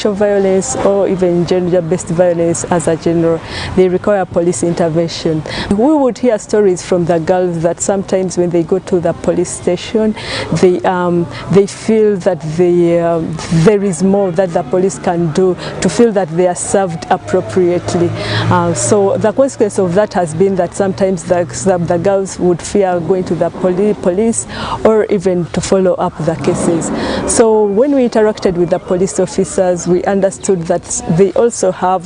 sexual violence or even gender-based violence as a general, they require police intervention. We would hear stories from the girls that sometimes when they go to the police station, they feel that there is more that the police can do to feel that they are served appropriately. So the consequence of that has been that sometimes the girls would fear going to the police or even to follow up the cases. So when we interacted with the police officers, we understood that they also have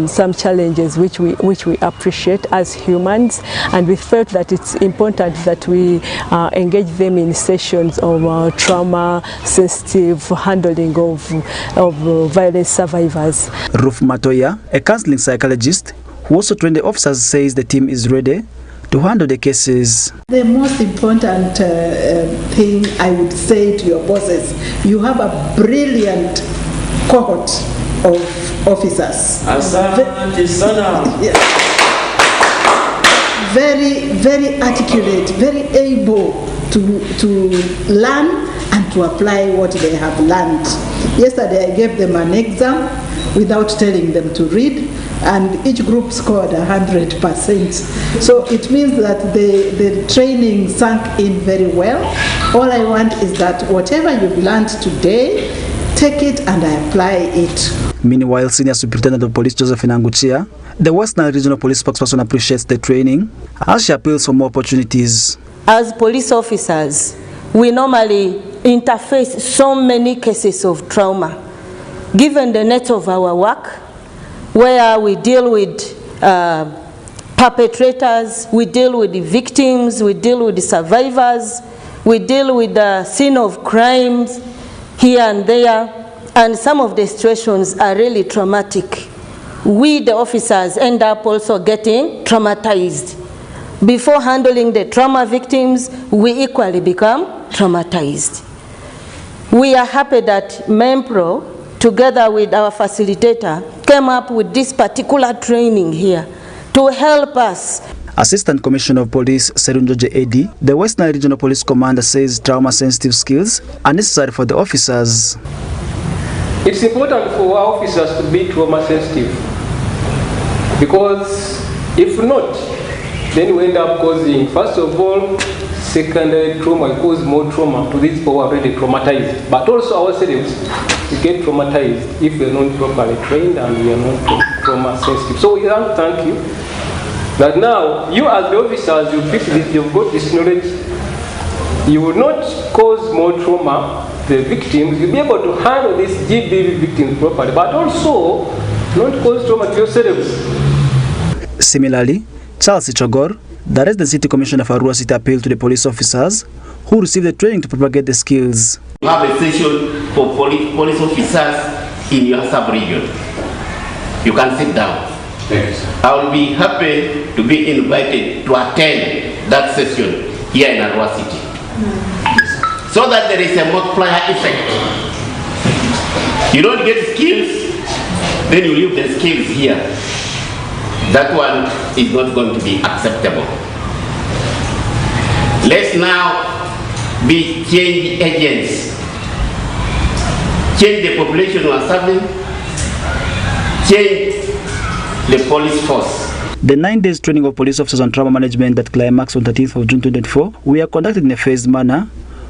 some challenges which we appreciate as humans, and we felt that it's important that we engage them in sessions of trauma-sensitive handling of violence survivors. Ruf Matoya, a counseling psychologist who also trained the officers, says the team is ready to handle the cases. The most important thing I would say to your bosses, you have a brilliant cohort of officers. Very, very articulate, very able to learn and to apply what they have learned. Yesterday I gave them an exam without telling them to read, and each group scored 100%. So it means that the training sank in very well. All I want is that whatever you've learned today, take it and apply it. Meanwhile, Senior Superintendent of Police Josephine Anguchia, the West Nile Regional Police spokesperson, appreciates the training as she appeals for more opportunities. As police officers, we normally interface so many cases of trauma. Given the nature of our work, where we deal with perpetrators, we deal with the victims, we deal with the survivors, we deal with the scene of crimes here and there, and some of the situations are really traumatic. We, the officers, end up also getting traumatized. Before handling the trauma victims, we equally become traumatized. We are happy that MEMPRO, together with our facilitator, came up with this particular training here to help us. Assistant Commissioner of Police Serunjoje Edi, the West Nile Regional Police Commander, says trauma-sensitive skills are necessary for the officers. It's important for our officers to be trauma-sensitive, because if not, then we end up causing, first of all, secondary trauma, cause more trauma to these people who are already traumatized. But also ourselves, we get traumatized if we are not properly trained and we are not trauma sensitive. So we want to thank you that now you as the officers, you've got this knowledge. You will not cause more trauma to the victims. You'll be able to handle these GBV victims properly, but also not cause trauma to yourselves. Similarly, Charles Ichogor, the resident city commissioner for Arua City, appealed to the police officers who received the training to propagate the skills. We have a session for police officers in your sub-region. You can sit down. Yes. I will be happy to be invited to attend that session here in Arua City. So that there is a multiplier effect. You don't get skills, then you leave the skills here. That one is not going to be acceptable. Let's now be change agents. Change the population we are serving. Change the police force. The 9 days training of police officers on trauma management that climaxed on 13th of June 2024, we are conducted in a phased manner,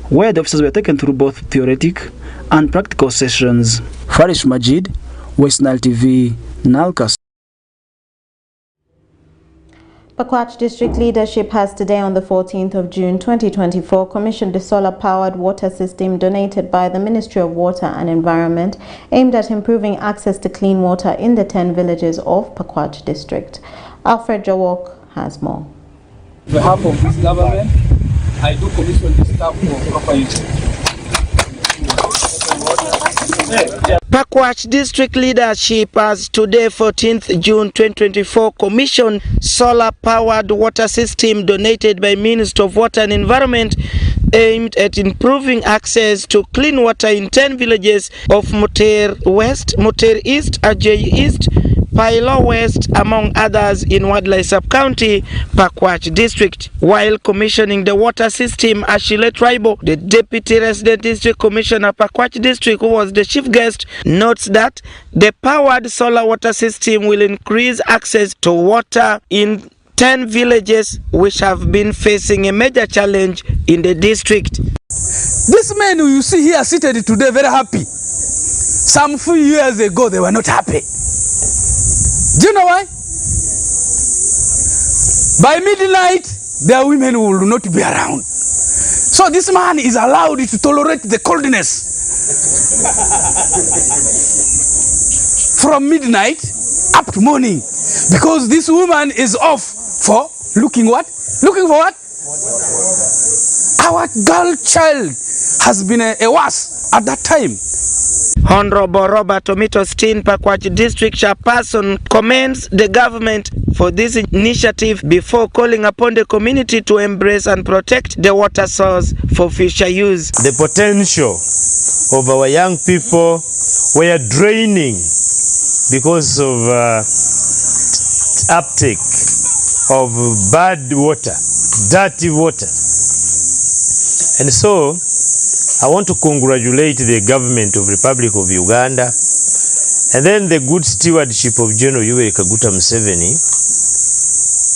where the officers were taken through both theoretic and practical sessions. Farish Majid, West Nile TV, Nalkas. Pakwach District leadership has today, on the 14th of June 2024, commissioned a solar-powered water system donated by the Ministry of Water and Environment, aimed at improving access to clean water in the 10 villages of Pakwach District. Alfred Jawok has more. On behalf of this government, I do commission this staff for proper use. Pakwach District leadership has today, 14th June 2024, commissioned solar-powered water system donated by Ministry of Water and Environment, aimed at improving access to clean water in 10 villages of Moter West, Moter East, Ajay East, Pailo West, among others in Wadlai Sub-County, Pakwach District. While commissioning the water system, Ashile Tribal, the Deputy Resident District Commissioner Pakwach District, who was the chief guest, notes that the powered solar water system will increase access to water in 10 villages which have been facing a major challenge in the district. These men who you see here seated today very happy. Some few years ago they were not happy. Do you know why? By midnight their women will not be around. So this man is allowed to tolerate the coldness from midnight up to morning, because this woman is off for looking what? Looking for what? Our girl child has been a was at that time. Honorable Robert Omito-Steen, Pakwach District Chairperson, commends the government for this initiative before calling upon the community to embrace and protect the water source for future use. The potential of our young people were draining because of uptake of bad water, dirty water. And so I want to congratulate the government of Republic of Uganda and then the good stewardship of General Yoweri Kaguta Museveni.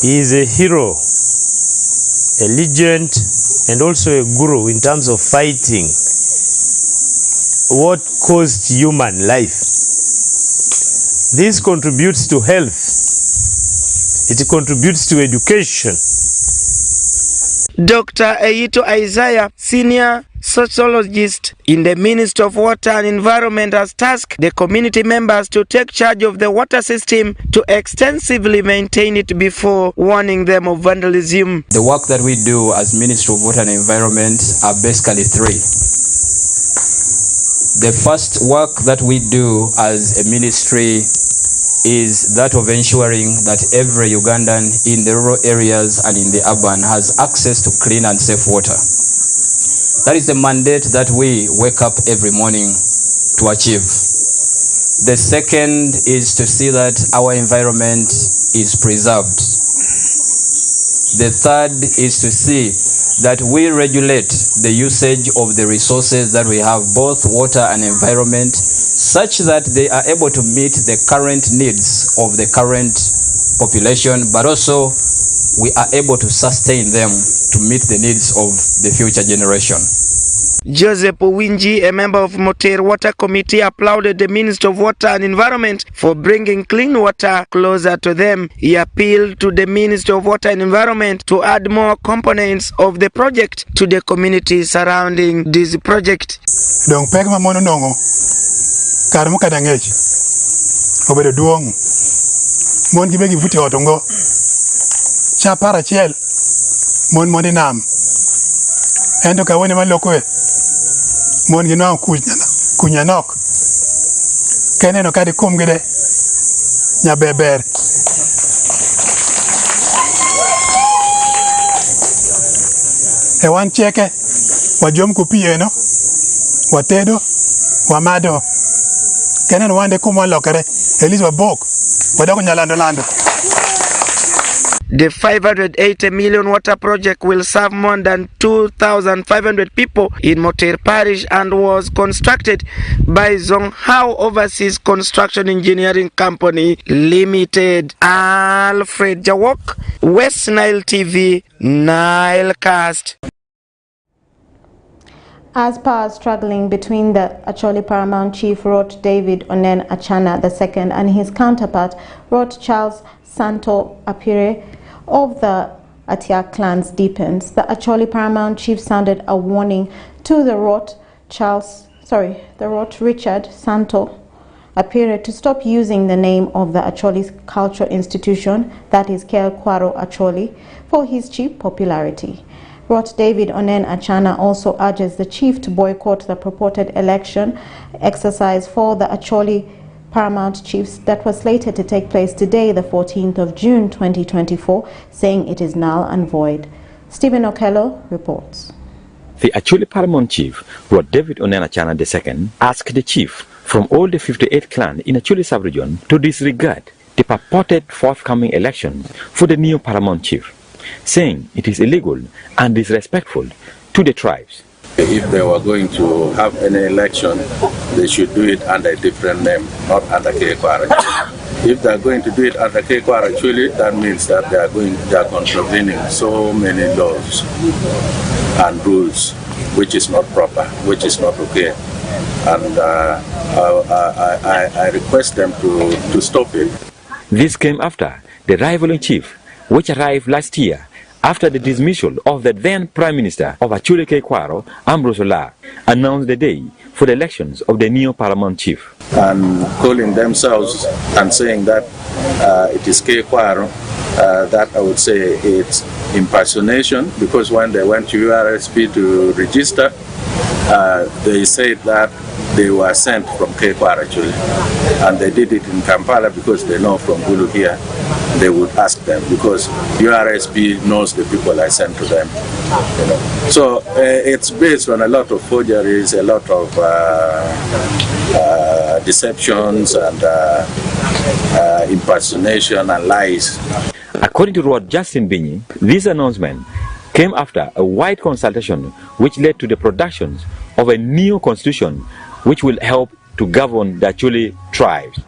He is a hero, a legend, and also a guru in terms of fighting what caused human life. This contributes to health. It contributes to education. Dr. Eito Isaiah, senior sociologist in the Ministry of Water and Environment, has tasked the community members to take charge of the water system to extensively maintain it before warning them of vandalism. The work that we do as Ministry of Water and Environment are basically three. The first work that we do as a ministry is that of ensuring that every Ugandan in the rural areas and in the urban has access to clean and safe water. That is the mandate that we wake up every morning to achieve. The second is to see that our environment is preserved. The third is to see that we regulate the usage of the resources that we have, both water and environment, such that they are able to meet the current needs of the current population, but also we are able to sustain them to meet the needs of the future generation. Joseph Owinji, a member of Moter Water Committee, applauded the Minister of Water and Environment for bringing clean water closer to them. He appealed to the Minister of Water and Environment to add more components of the project to the communities surrounding this project. Dong pek ma mono nongo karmu kadangech obedo duong mon gibe gi futi otongo cha para chiel mon moni nam endo ka woni malokwe mon gi no kunya nok keneno kadi kum gide nya beber e wan cheke wajom kupiye no watedo wamado kenen wande kuma lokere elizwa bok wadako nyalando lando. The 580 million water project will serve more than 2,500 people in Moter Parish and was constructed by Zonghao Overseas Construction Engineering Company Limited. Alfred Jawok, West Nile TV, Nilecast. As power struggling between the Acholi Paramount Chief Rot David Onen Achana II and his counterpart Rot Charles Santo Apire of the Atiak clans deepens, the Acholi Paramount Chief sounded a warning to the Rot Richard Santo Apire to stop using the name of the Acholi cultural institution, that is Kel Kwaro Acholi, for his cheap popularity. Rot David Onen Achana also urges the chief to boycott the purported election exercise for the Acholi Paramount Chiefs that was slated to take place today, the 14th of June 2024, saying it is null and void. Stephen Okello reports. The Acholi Paramount Chief, Rot David Onen Achana II, asked the chief from all the 58 clans in Acholi sub-region to disregard the purported forthcoming election for the new paramount chief, saying it is illegal and disrespectful to the tribes. If they were going to have any election, they should do it under a different name, not under Kekwara. If they are going to do it under Kekwara, actually, that means that they are contravening so many laws and rules, which is not proper, which is not okay. And I request them to stop it. This came after the rivaling chief, which arrived last year after the dismissal of the then Prime Minister of Achule Kekwaro, Ambrose Ola, announced the day for the elections of the new paramount chief. And calling themselves and saying that it is Kekwaro, that I would say it's impersonation, because when they went to URSP to register, they said that they were sent from Kekwara actually, and they did it in Kampala because they know from Gulu here they would ask them, because URSP knows the people I sent to them. You know. So it's based on a lot of forgeries, a lot of deceptions and impersonation and lies. According to Rod Justin Binyi, this announcement came after a wide consultation which led to the production of a new constitution which will help to govern the Achule tribes.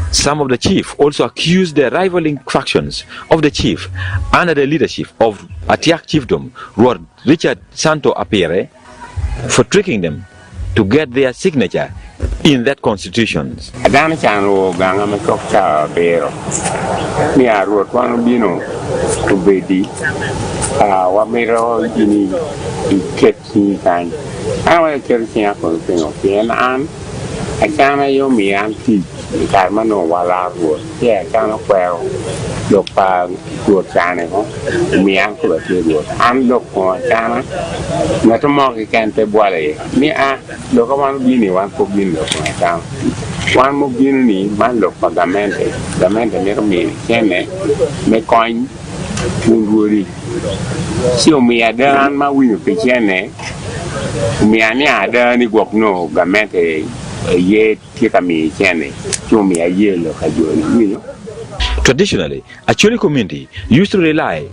Some of the chiefs also accused the rivaling factions of the chief under the leadership of Atiak Chiefdom, Lord Richard Santo Apere, for tricking them to get their signature in that constitution. Carmano Walarwo, yeah, Cano Quell, Lopa, Guatanico, Mianco, and Loco, Cana, Natomoki Cante Boile, Mia, Locoman Bini, one for Bindo, one Mobini, man look for Gamente, Neromi, Kene, Mecoin, Munguri. So me a done my wing Pichene, Miania, Danny Guapno, Gamente. Traditionally, Achule community used to rely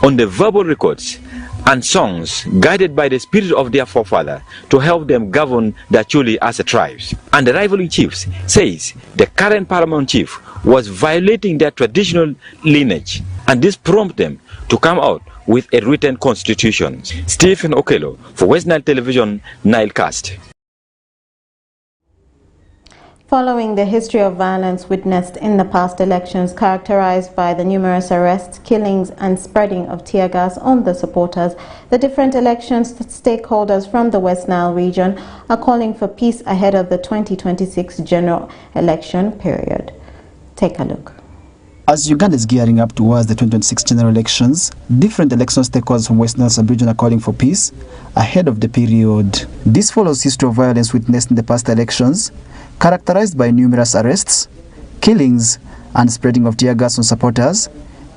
on the verbal records and songs guided by the spirit of their forefather to help them govern the Achule as a tribe. And the rivaling chiefs says the current paramount chief was violating their traditional lineage, and this prompted them to come out with a written constitution. Stephen Okello for West Nile Television, Nilecast. Following the history of violence witnessed in the past elections, characterized by the numerous arrests, killings, and spreading of tear gas on the supporters, the different elections stakeholders from the West Nile region are calling for peace ahead of the 2026 general election period. Take a look. As Uganda is gearing up towards the 2026 general elections, different election stakeholders from West Nile sub-region are calling for peace ahead of the period. This follows history of violence witnessed in the past elections, characterized by numerous arrests, killings, and spreading of tear gas on supporters,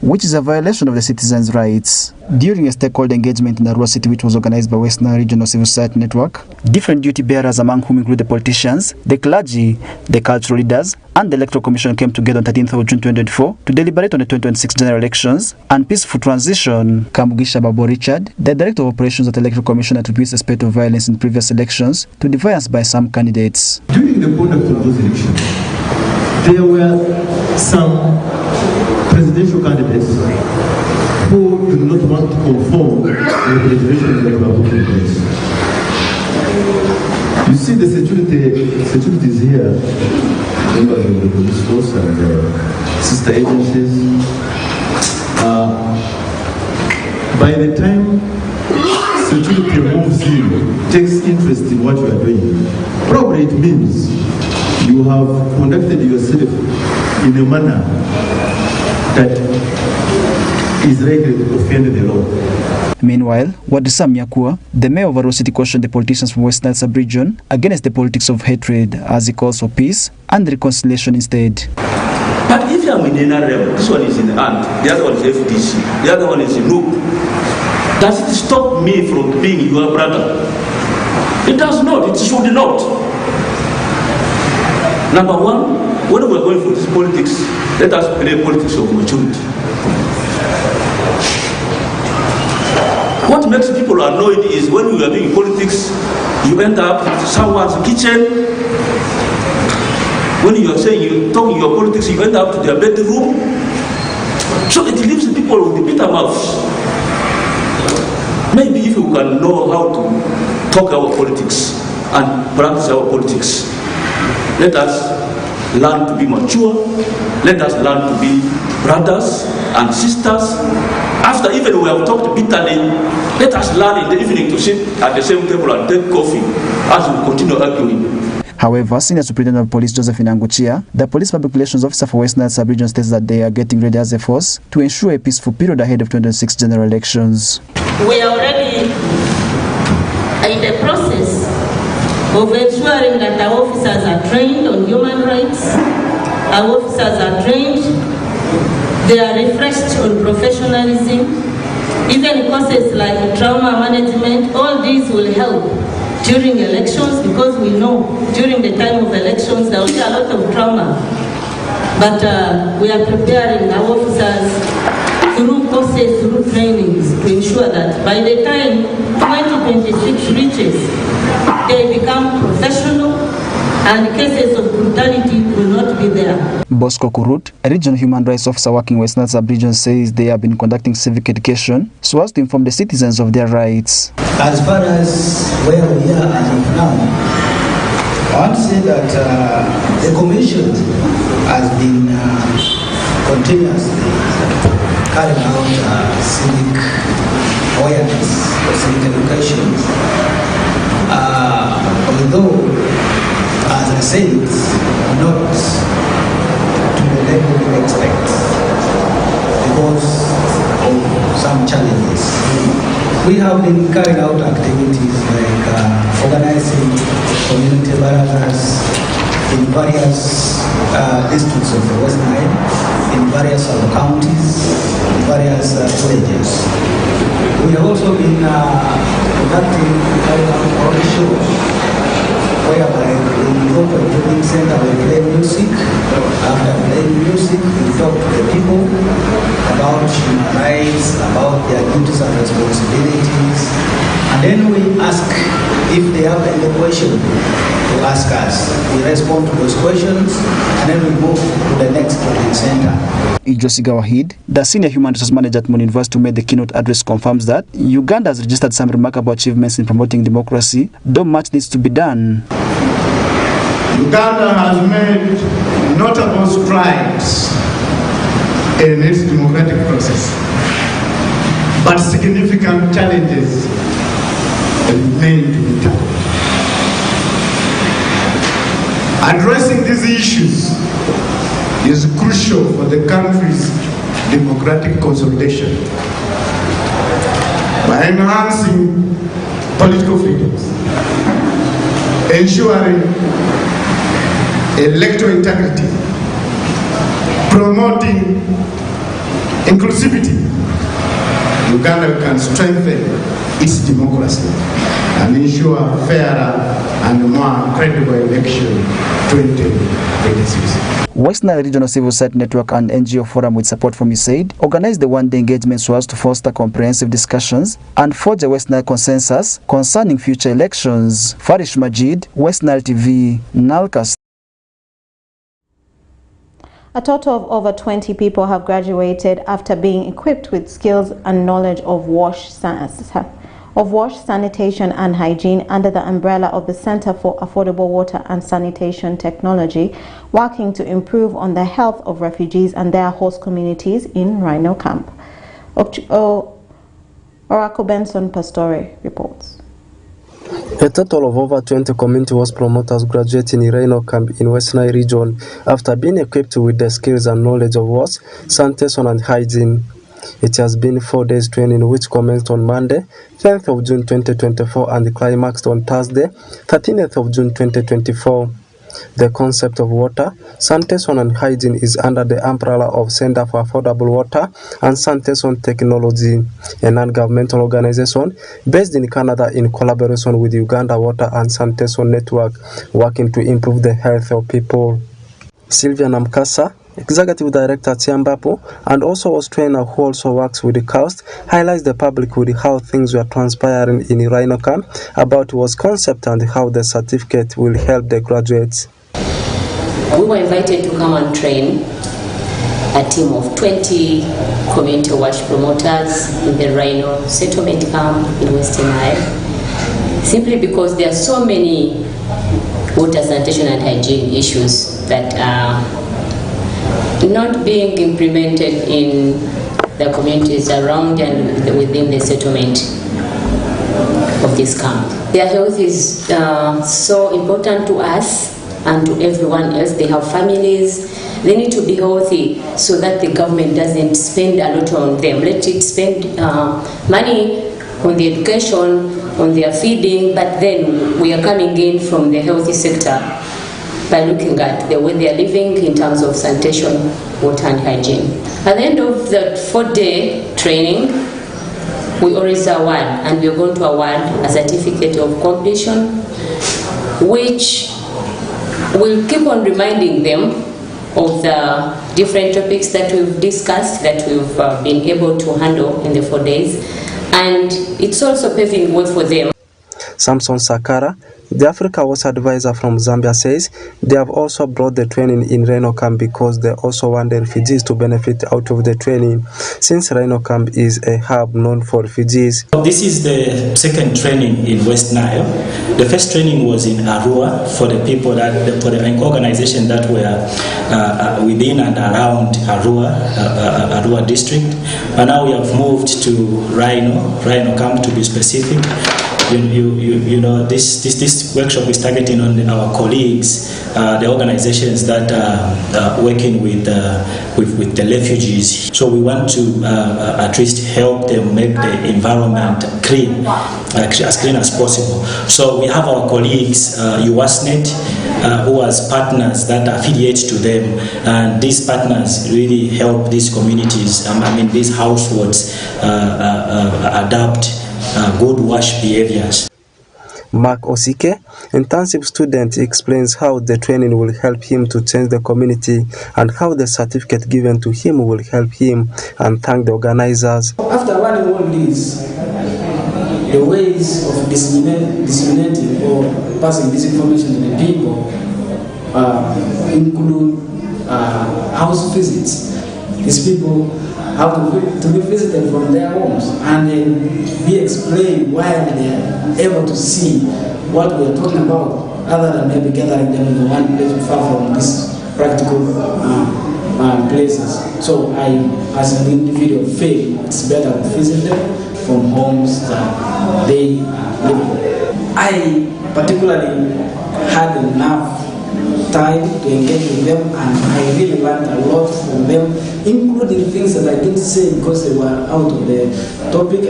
which is a violation of the citizens' rights. During a stakeholder engagement in Arua City, which was organized by West Nile Regional Civil Society Network, different duty bearers, among whom include the politicians, the clergy, the cultural leaders, and the Electoral Commission came together on 13th of June 2024 to deliberate on the 2026 general elections and peaceful transition. Kamugisha Babo Richard, the Director of Operations at the Electoral Commission, attributes the spate of violence in previous elections to defiance by some candidates. During the conduct of those elections, there were some presidential candidates who do not want to conform with the legislation that we are putting in place. You see, the security is here, members of the police force and sister agencies. By the time security moves in, takes interest in what you are doing, probably it means you have conducted yourself in a manner that is likely to offend the law. Meanwhile, Wadisa Myakua, the mayor of Arua City, cautioned the politicians from West Nile sub-region against the politics of hatred, as he calls for peace and reconciliation instead. But if I'm in NRM, this one is in ANT, the other one is FDC, the other one is in NUP, does it stop me from being your brother? It does not, it should not. Number one, when we are going for this politics, let us play politics of maturity. What makes people annoyed is when you are doing politics, you end up in someone's kitchen. When you are saying you're talking your politics, you end up to their bedroom. So it leaves people with the bitter mouths. Maybe if you can know how to talk our politics and practice our politics, let us learn to be mature. Let us learn to be brothers and sisters. After even we have talked bitterly, let us learn in the evening to sit at the same table and take coffee as we continue arguing. However, Senior Superintendent of Police Josephine Anguchia, the Police Public Relations Officer for West Nile Sub-Region, states that they are getting ready as a force to ensure a peaceful period ahead of 2026 general elections. We are already in the process of ensuring that our officers are trained on human rights, our officers are trained, they are refreshed on professionalism, even courses like trauma management. All these will help during elections, because we know during the time of elections there will be a lot of trauma. But we are preparing our officers through courses, through trainings, to ensure that by the time 2026 reaches, they become professional and cases of brutality will not be there. Bosco Kurut, a regional human rights officer working West Nile Sub-Region, says they have been conducting civic education so as to inform the citizens of their rights. As far as where we are as of now, I want to say that the Commission has been continuously carrying out civic awareness or civic education. Although, as I said, not to the level we expect because of some challenges. We have been carrying out activities like organizing community barazas in various districts of the West Nile, in various counties, in various villages. We have also been conducting our shows, whereby we go to a building center, we play music. After playing music, we talk to the people about human rights, about their duties and responsibilities. And then we ask if they have any question to ask us. We respond to those questions, and then we move to the next building center. Ijosiga Wahid, the Senior Human Resource Manager at Moi University, who made the keynote address, confirms that Uganda has registered some remarkable achievements in promoting democracy, though much needs to be done. Uganda has made notable strides in its democratic process, but significant challenges remain to be tackled. Addressing these issues is crucial for the country's democratic consolidation. By enhancing political freedoms, ensuring electoral integrity, promoting inclusivity, Uganda can strengthen its democracy and ensure fairer and more credible election 2026. West Nile Regional Civil Society Network and NGO Forum, with support from USAID, organized the one-day engagement so as to foster comprehensive discussions and forge a West Nile consensus concerning future elections. Farish Majid, West Nile TV, Nalkas. A total of over 20 people have graduated after being equipped with skills and knowledge of wash, sanitation and hygiene under the umbrella of the Center for Affordable Water and Sanitation Technology, working to improve on the health of refugees and their host communities in Rhino Camp. Oracle Benson Pastore reports. A total of over 20 community host promoters graduated in Rhino Camp in West Nile region after being equipped with the skills and knowledge of wash, sanitation and hygiene. It has been 4 days training which commenced on Monday, 10th of June 2024 and climaxed on Thursday, 13th of June 2024. The concept of water, sanitation and hygiene is under the umbrella of Center for Affordable Water and Sanitation Technology, a non-governmental organization based in Canada in collaboration with Uganda Water and Sanitation Network, working to improve the health of people. Sylvia Namkasa, Executive Director at Tiambapo, and also Australia who also works with the coast, highlights the public with how things were transpiring in Rhino Camp about WAS concept and how the certificate will help the graduates. We were invited to come and train a team of 20 community wash promoters in the Rhino settlement camp in Western Nile, simply because there are so many water, sanitation and hygiene issues that are not being implemented in the communities around and within the settlement of this camp. Their health is so important to us and to everyone else. They have families. They need to be healthy so that the government doesn't spend a lot on them. Let it spend money on the education, on their feeding, but then we are coming in from the healthy sector by looking at the way they are living in terms of sanitation, water and hygiene. At the end of the 4-day training, we always award, and we are going to award a certificate of completion, which will keep on reminding them of the different topics that we've discussed, that we've been able to handle in the 4 days, and it's also paving way for them. Samson Sakara, the Africa WAS advisor from Zambia, says they have also brought the training in Rhino Camp because they also want the refugees to benefit out of the training, since Rhino Camp is a hub known for refugees. This is the second training in West Nile. The first training was in Arua for the people for the organization that were within and around Arua district. And now we have moved to Rhino Camp to be specific. You know, this workshop is targeting on our colleagues, the organizations that are working with the refugees. So we want to at least help them make the environment clean, as clean as possible. So we have our colleagues, UASNet, who has partners that affiliate to them, and these partners really help these communities, these households adopt good wash behaviors. Mark Osike, intensive student, explains how the training will help him to change the community and how the certificate given to him will help him, and thank the organizers. After learning all these, the ways of disseminating or passing this information to the people include house visits. These people have to be visited from their homes and then be explained why they are able to see what we are talking about, other than maybe gathering them in one place far from these practical places. So I, as an individual, feel it's better to visit them from homes that they live in. I particularly had enough time to engage with them, and I really learned a lot from them, including things that I didn't say because they were out of the topic.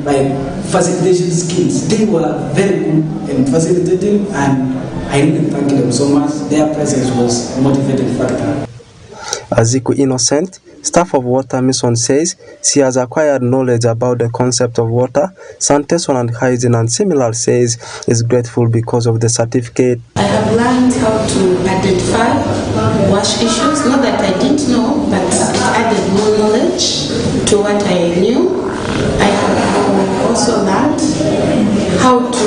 Like facilitation skills. They were very good in facilitating, and I really thank them so much. Their presence was a motivating factor. Aziku Innocent, staff of Water Mission, says she has acquired knowledge about the concept of water, sanitation and hygiene, and similar says is grateful because of the certificate. I have learned how to identify wash issues. Not that I didn't know, but it added more knowledge to what I knew. I have also learned how to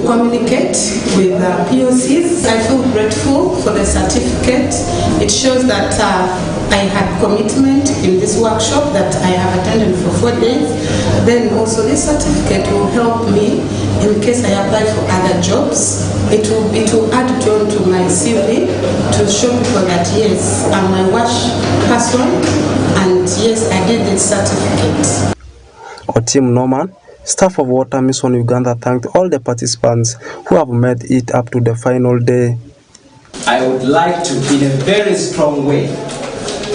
communicate with POCs. I feel grateful for the certificate. It shows that I had commitment in this workshop that I have attended for 4 days. Then also this certificate will help me in case I apply for other jobs. It will add on to my CV to show people that yes, I'm a wash person and yes, I did this certificate. Otim Norman, staff of Water Mission Uganda, thanked all the participants who have made it up to the final day. I would like to, in a very strong way,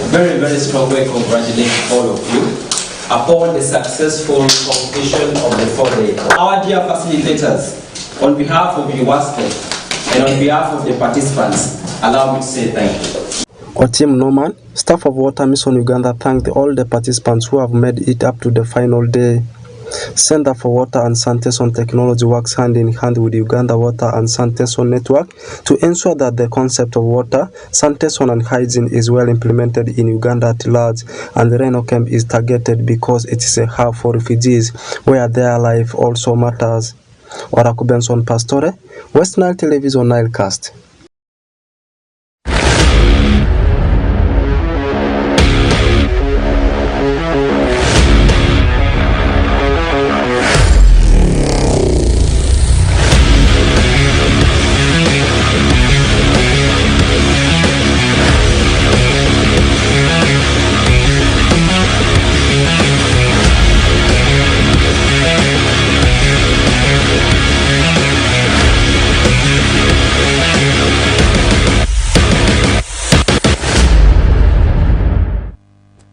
very, very strongly congratulate all of you upon the successful completion of the 4-day. Our dear facilitators, on behalf of UWASPE and on behalf of the participants, allow me to say thank you. Otim Norman, staff of Water Mission Uganda, thanked all the participants who have made it up to the final day. Center for Water and Sanitation Technology works hand in hand with Uganda Water and Sanitation Network to ensure that the concept of water, sanitation and hygiene is well implemented in Uganda at large, and the Rhino Camp is targeted because it is a hub for refugees where their life also matters. Oraku Benson Pastore, West Nile Television Nilecast.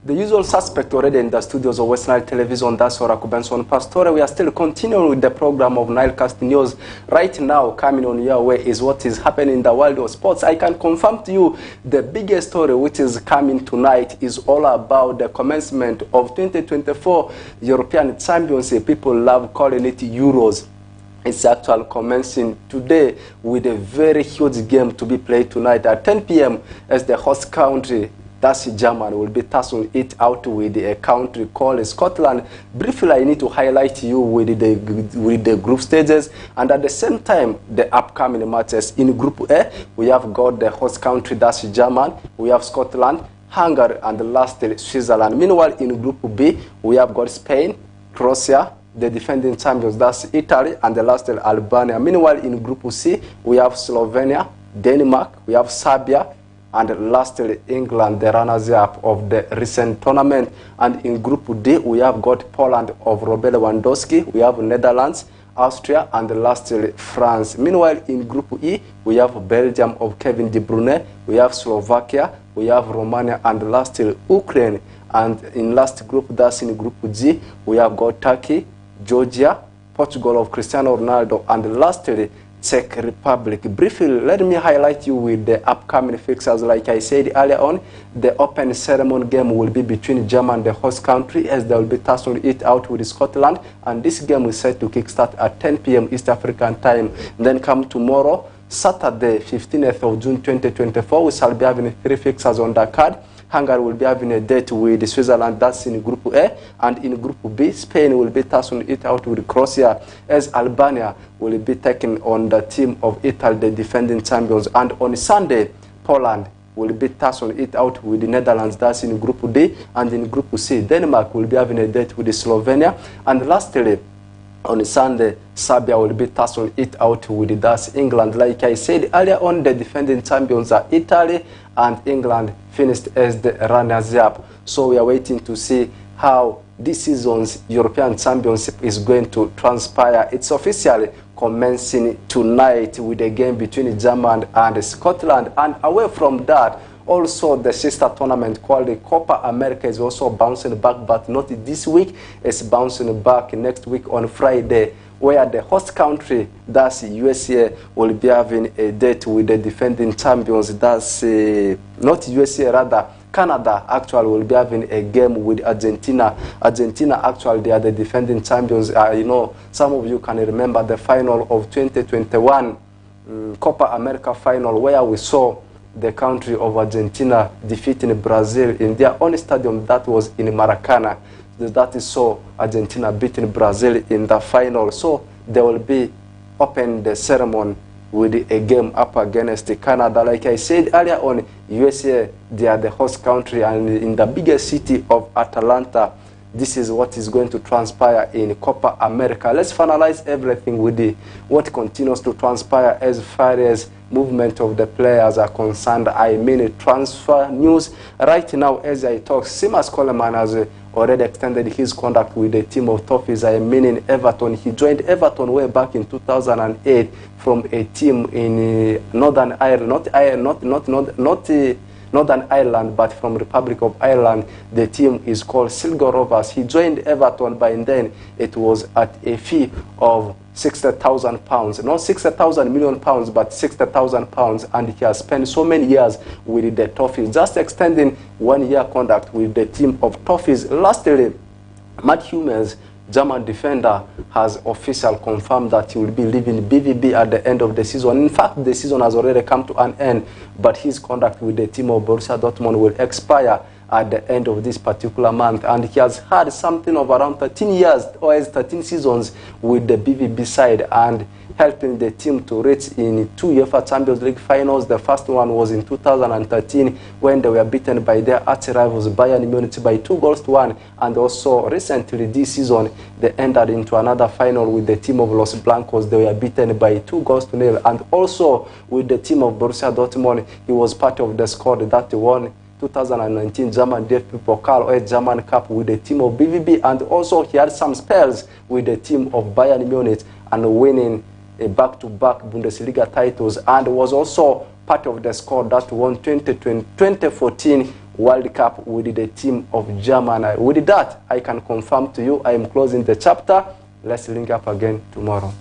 The usual suspect already in the studios of West Nile Television, that's Oraku Benson Pastore. We are still continuing with the program of Nilecast News. Right now, coming on your way is what is happening in the world of sports. I can confirm to you the biggest story which is coming tonight is all about the commencement of 2024 European Championship. People love calling it Euros. It's actually commencing today with a very huge game to be played tonight at 10 p.m. as the host country, that's Germany, will be tussling it out with a country called Scotland. Briefly, I need to highlight you with the group stages, and at the same time, the upcoming matches. In Group A, we have got the host country, that's Germany. We have Scotland, Hungary, and lastly, Switzerland. Meanwhile, in Group B, we have got Spain, Croatia, the defending champions, that's Italy, and the lastly, Albania. Meanwhile, in Group C, we have Slovenia, Denmark, we have Serbia, and lastly, England, the runners-up of the recent tournament. And in Group D, we have got Poland of Robert Lewandowski, we have Netherlands, Austria, and lastly, France. Meanwhile, in Group E, we have Belgium of Kevin De Bruyne, we have Slovakia, we have Romania, and lastly, Ukraine. And in last group, that's in Group G, we have got Turkey, Georgia, Portugal of Cristiano Ronaldo, and lastly, Czech Republic. Briefly, let me highlight you with the upcoming fixtures. Like I said earlier on, the open ceremony game will be between Germany and the host country, as they will be tussling it out with Scotland, and this game is set to kickstart at 10 p.m. East African time. And then come tomorrow, Saturday, 15th of June 2024, we shall be having 3 fixtures on the card. Hungary will be having a date with Switzerland, that's in Group A, and in Group B, Spain will be tussling it out with Croatia, as Albania will be taking on the team of Italy, the defending champions. And on Sunday, Poland will be tussling it out with the Netherlands, that's in Group D, and in Group C, Denmark will be having a date with Slovenia, and lastly, on Sunday, Serbia will be tussling it out with that's England. Like I said earlier on, the defending champions are Italy, and England finished as the runners-up. So we are waiting to see how this season's European Championship is going to transpire. It's officially commencing tonight with a game between Germany and Scotland. And away from that, also the sister tournament called the Copa America is also bouncing back, but not this week. It's bouncing back next week on Friday, where the host country, that's USA, will be having a date with the defending champions. That's not USA, rather Canada actually will be having a game with Argentina. Argentina actually, they are the defending champions. You know, some of you can remember the final of 2021 Copa America final, where we saw the country of Argentina defeating Brazil in their own stadium, that was in Maracana. That is so Argentina beating Brazil in the final. So they will be opening the ceremony with a game up against Canada. Like I said earlier on, USA, they are the host country, and in the biggest city of Atlanta, this is what is going to transpire in Copa America. Let's finalize everything with what continues to transpire as far as movement of the players are concerned. I mean transfer news. Right now, as I talk, Seamus Coleman has already extended his contract with the team of Toffees. I mean in Everton. He joined Everton way back in 2008 from a team in Northern Ireland, Northern Ireland, but from Republic of Ireland. The team is called Sligo Rovers. He joined Everton, by then it was at a fee of £60,000, not £60,000 million, but £60,000, and he has spent so many years with the Toffees, just extending 1 year contract with the team of Toffees. Lastly, Matt Hummels, German defender, has officially confirmed that he will be leaving BVB at the end of the season. In fact, the season has already come to an end, but his contract with the team of Borussia Dortmund will expire at the end of this particular month, and he has had something of around 13 years, or 13 seasons with the BVB side, and helping the team to reach in 2 UEFA Champions League finals. The first one was in 2013 when they were beaten by their arch-rivals Bayern Munich by 2-1, and also recently this season they entered into another final with the team of Los Blancos. They were beaten by 2-0, and also with the team of Borussia Dortmund, he was part of the squad that won 2019 German DFB Pokal, or German Cup, with the team of BVB, and also he had some spells with the team of Bayern Munich and winning a back-to-back Bundesliga titles, and was also part of the squad that won 2014 World Cup with the team of Germany. With that, I can confirm to you I am closing the chapter. Let's link up again tomorrow.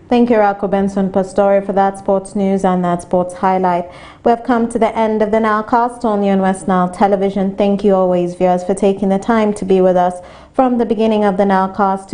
Thank you, Rocco Benson Pastore, for that sports news and that sports highlight. We have come to the end of the Nilecast only on West Nile Television. Thank you always, viewers, for taking the time to be with us from the beginning of the Nilecast.